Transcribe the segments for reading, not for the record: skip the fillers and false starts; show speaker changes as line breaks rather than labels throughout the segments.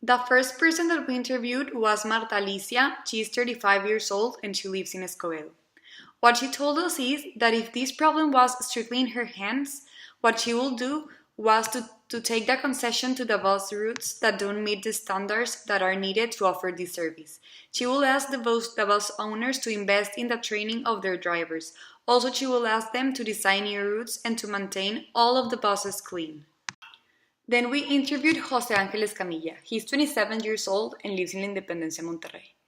The first person that we interviewed was Marta Alicia. She's 35 years old and she lives in Escobedo. What she told us is that if this problem was strictly in her hands, what she will do was to take the concession to the bus routes that don't meet the standards that are needed to offer this service. She will ask the bus owners to invest in the training of their drivers. Also, she will ask them to design new routes and to maintain all of the buses clean. Then we interviewed Jose Angeles Camilla. He's 27 years old and lives in Independencia, Monterrey.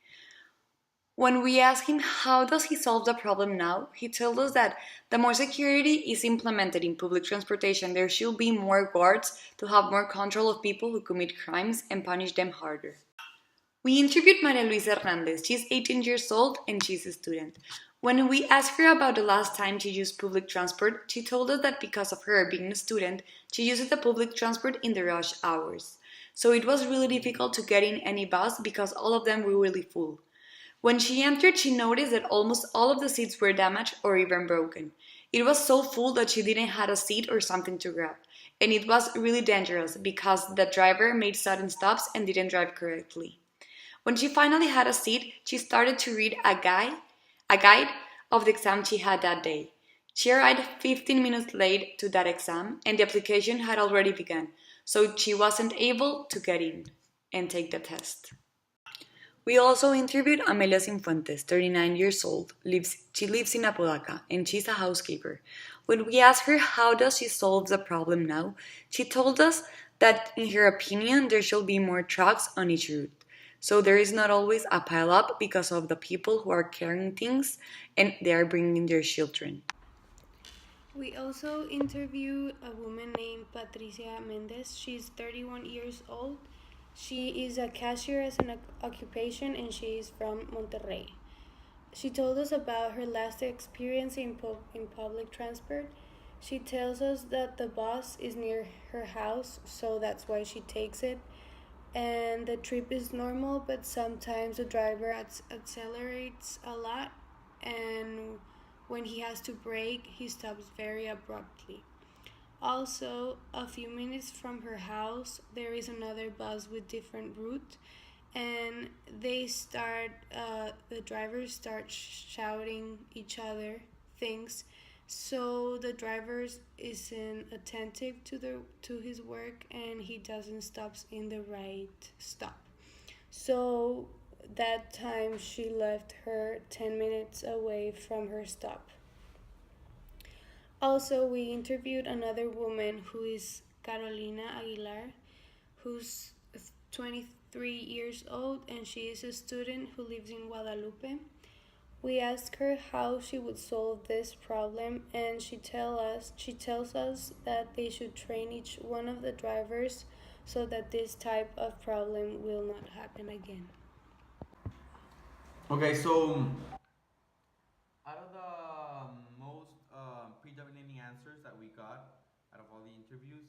When we asked him how does he solve the problem now, he told us that the more security is implemented in public transportation, there should be more guards to have more control of people who commit crimes and punish them harder. We interviewed Maria Luisa Hernandez. She's 18 years old and she's a student. When we asked her about the last time she used public transport, she told us that because of her being a student, she uses the public transport in the rush hours. So it was really difficult to get in any bus because all of them were really full. When she entered, she noticed that almost all of the seats were damaged or even broken. It was so full that she didn't have a seat or something to grab. And it was really dangerous because the driver made sudden stops and didn't drive correctly. When she finally had a seat, she started to read a guide of the exam she had that day. She arrived 15 minutes late to that exam and the application had already begun, so she wasn't able to get in and take the test. We also interviewed Amelia Cifuentes, 39 years old. She lives in Apodaca and she's a housekeeper. When we asked her how does she solve the problem now, she told us that in her opinion there should be more trucks on each route. So there is not always a pile up because of the people who are carrying things and they are bringing their children.
We also interviewed a woman named Patricia Mendez. She's 31 years old. She is a cashier as an occupation and she is from Monterrey. She told us about her last experience in public transport. She tells us that the bus is near her house, so that's why she takes it. And the trip is normal, but sometimes the driver accelerates a lot, and when he has to brake, he stops very abruptly. Also, a few minutes from her house, there is another bus with different route, and the drivers start shouting each other things. So the driver isn't attentive to his work, and he doesn't stop in the right stop. So that time she left her 10 minutes away from her stop. Also, we interviewed another woman who is Carolina Aguilar, who's 23 years old and she is a student who lives in Guadalupe. We asked her how she would solve this problem and she tells us that they should train each one of the drivers so that this type of problem will not happen again.
Okay, so out of the most predominating answers that we got out of all the interviews,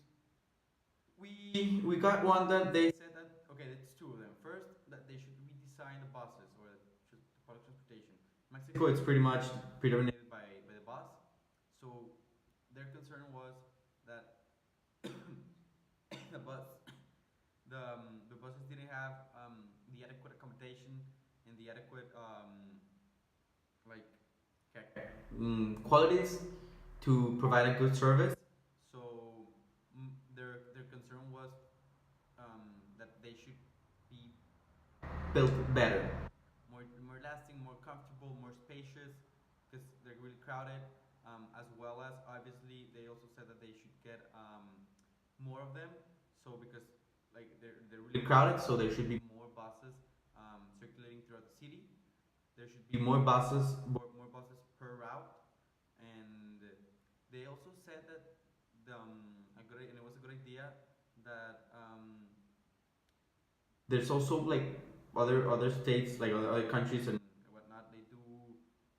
we got one that they said that okay, it's two of them. First, that they should redesign the buses or the public transportation. Mexico, it's pretty much predominated by the bus, so their concern was that the bus the buses didn't have the adequate accommodation and the adequate like qualities to provide a good service. So their concern was that they should be built better, more lasting, more comfortable, more spacious, because they're really crowded. As well as obviously they also said that they should get more of them. So because like they're really crowded, so there should be more buses circulating throughout the city. There should be more buses per route, and they also said that and it was a good idea that there's also like other states like other countries and whatnot. They do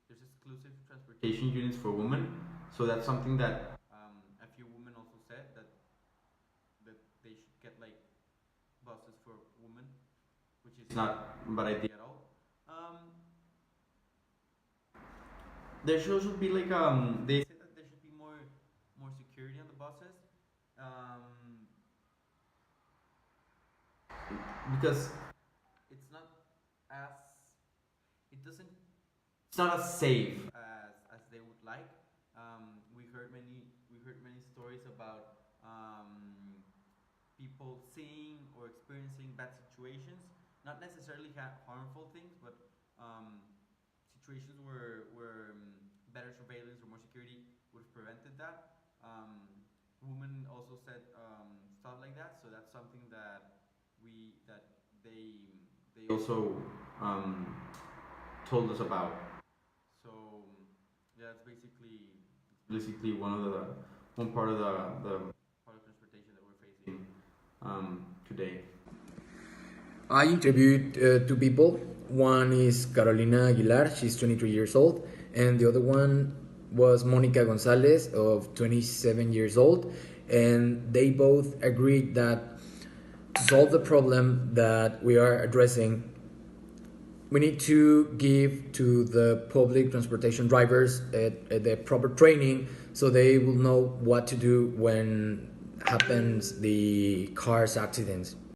there's exclusive transportation units for women, so that's something that a few women also said that they should get like buses for women, which is not a bad idea at all. Um, there should also be like they said that there should be more security on the buses. Um, because it's not as it doesn't it's not as safe as they would like. We heard many stories about people seeing or experiencing bad situations, not necessarily harmful things, but um, situations where better surveillance or more security would have prevented that. Women also said stuff like that, so that's something that they also um, told us about. So yeah, it's basically one part of the part of transportation that we're facing today.
I interviewed two people. One is Carolina Aguilar, she's 23 years old, and the other one was Monica Gonzalez of 27 years old. And they both agreed that to solve the problem that we are addressing, we need to give to the public transportation drivers the proper training so they will know what to do when happens the cars accidents.